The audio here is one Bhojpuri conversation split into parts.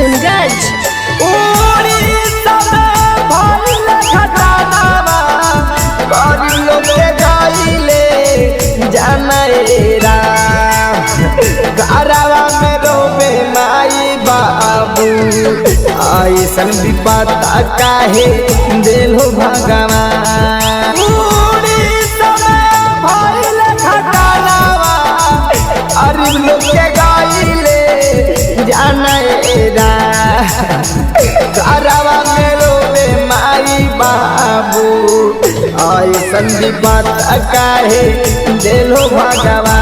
बिशुनगंज। घरवा में रोबे माई बाबू ऐसन विपत काहे देलो भगवान। गरीब लोग के गाइले जानेरा घरवा में रोबे माई बाबू ऐसन विपत काहे देलो भगवान।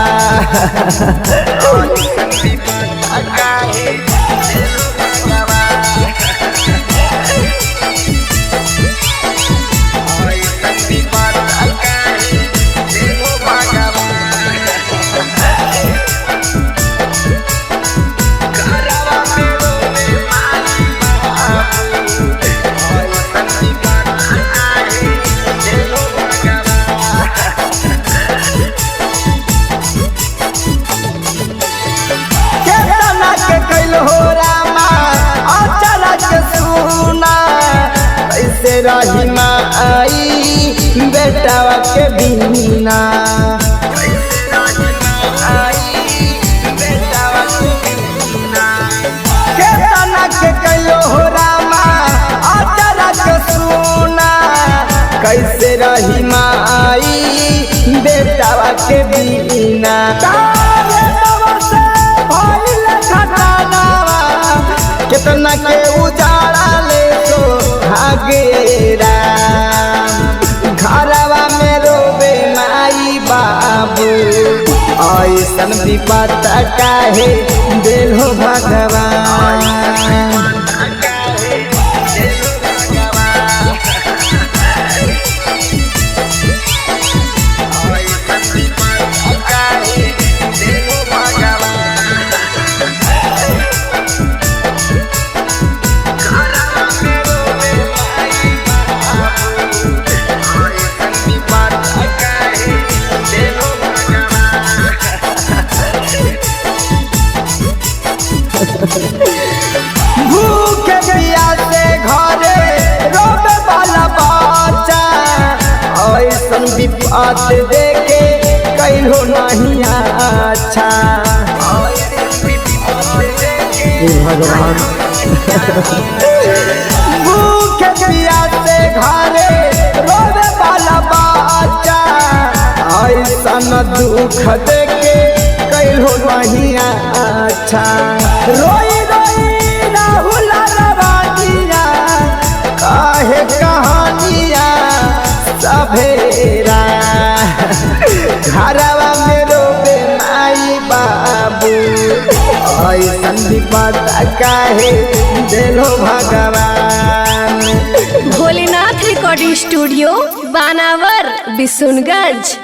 रही माई बेटावा के बिना केतना के कैलो हो रामा अचरा के सुना कैसे रही माई बेटावा के बिना। केतना के उजाड़ा ले तो भागेरा घरवा में रोबे माई बाबू ऐसन विपत काहे देलो भगवान। भूखे प्यासे घरे रोबे वाला बच्चा ऐसन विपत देखे कैलो नहीं अच्छा। भगवान भूखे प्यासे घरे रोबे वाला बच्चा ऐसन दुख देखे कैलो नहीं अच्छा। रोई राहुल रवानिया काहे कहानिया सभेरा घरवा में रोबे माई बाबू ऐसन विपत काहे देलो भगवान। भोलेनाथ रिकॉर्डिंग स्टूडियो बानावर बिशुनगंज।